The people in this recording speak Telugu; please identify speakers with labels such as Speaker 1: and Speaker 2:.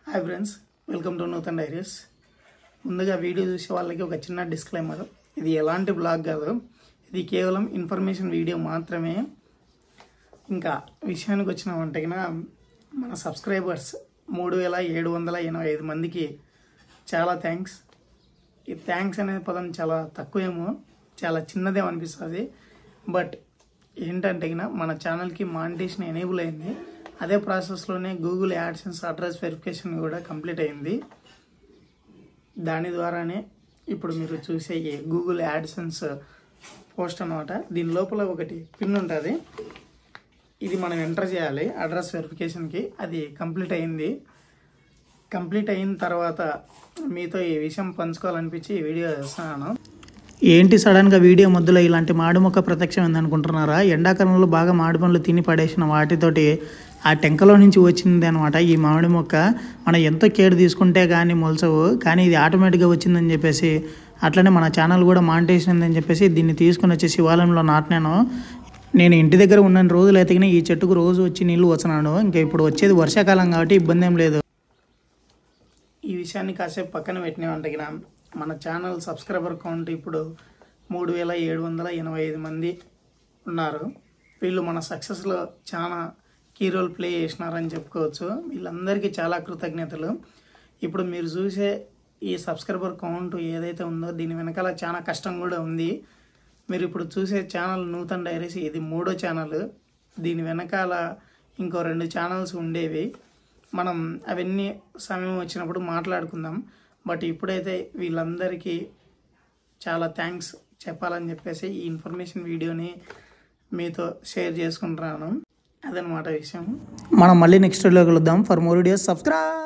Speaker 1: Hi friends, welcome to Nutan diaries. ముందుగా వీడియో చూసే వాళ్ళకి ఒక చిన్న డిస్క్లైమర్. ఇది ఎలాంటి బ్లాగ్ కాదు, ఇది కేవలం ఇన్ఫర్మేషన్ వీడియో మాత్రమే. ఇంకా విషయానికి వచ్చినామంటే మన సబ్స్క్రైబర్స్ 3785 మందికి చాలా థ్యాంక్స్. ఈ థ్యాంక్స్ అనే పదం చాలా తక్కువేమో, చాలా చిన్నదే అనిపిస్తుంది. బట్ ఏంటంటే మన ఛానల్కి మానిటేషన్ ఎనేబుల్ అయింది. అదే ప్రాసెస్లోనే గూగుల్ యాడ్సెన్స్ అడ్రస్ వెరిఫికేషన్ కూడా కంప్లీట్ అయింది. దాని ద్వారానే ఇప్పుడు మీరు చూసే గూగుల్ యాడ్సెన్స్ పోస్ట్ అన్నమాట. దీని లోపల ఒకటి పిన్ ఉంటుంది, ఇది మనం ఎంటర్ చేయాలి అడ్రస్ వెరిఫికేషన్కి. అది కంప్లీట్ అయింది. కంప్లీట్ అయిన తర్వాత మీతో ఈ విషయం పంచుకోవాలనిపించి ఈ వీడియో చేస్తున్నాను. ఏంటి సడన్గా వీడియో మధ్యలో ఇలాంటి మాడి మొక్క ప్రత్యక్షం ఏందనుకుంటున్నారా? ఎండాకాలంలో బాగా మామిడి పండ్లు తిని పడేసిన వాటితోటి ఆ టెంకలో నుంచి వచ్చింది అనమాట ఈ మామిడి మొక్క. మనం ఎంతో కేర్ తీసుకుంటే కానీ మొలచవు, కానీ ఇది ఆటోమేటిక్గా వచ్చిందని చెప్పేసి, అట్లనే మన ఛానల్ కూడా మానిటేషన్ ఉందని చెప్పేసి దీన్ని తీసుకుని వచ్చి శివాలయంలో నాటినాను. నేను ఇంటి దగ్గర ఉన్న రోజులు అయితే ఈ చెట్టుకు రోజు వచ్చి నీళ్లు వచ్చినాను. ఇంకా ఇప్పుడు వచ్చేది వర్షాకాలం కాబట్టి ఇబ్బంది ఏం లేదు. ఈ విషయాన్ని కాసేపు పక్కన పెట్టినామంటే మన ఛానల్ సబ్స్క్రైబర్ కౌంట్ ఇప్పుడు 3785 మంది ఉన్నారు. వీళ్ళు మన సక్సెస్లో చాలా కీ రోల్ ప్లే చేసినారని చెప్పుకోవచ్చు. వీళ్ళందరికీ చాలా కృతజ్ఞతలు. ఇప్పుడు మీరు చూసే ఈ సబ్స్క్రైబర్ కౌంట్ ఏదైతే ఉందో దీని వెనకాల చాలా కష్టం కూడా ఉంది. మీరు ఇప్పుడు చూసే ఛానల్ నూతన్ డైరీస్, ఇది 3వ ఛానల్. దీని వెనకాల ఇంకో 2 ఛానల్స్ ఉండేవి. మనం అవన్నీ సమయం వచ్చినప్పుడు మాట్లాడుకుందాం. బట్ ఇప్పుడైతే వీళ్ళందరికీ చాలా థ్యాంక్స్ చెప్పాలని చెప్పేసి ఈ ఇన్ఫర్మేషన్ వీడియోని మీతో షేర్ చేసుకుంటున్నాను. అదనమాట విషయం. మనం మళ్ళీ నెక్స్ట్ వీడియోలో కలుద్దాం. For more videos subscribe.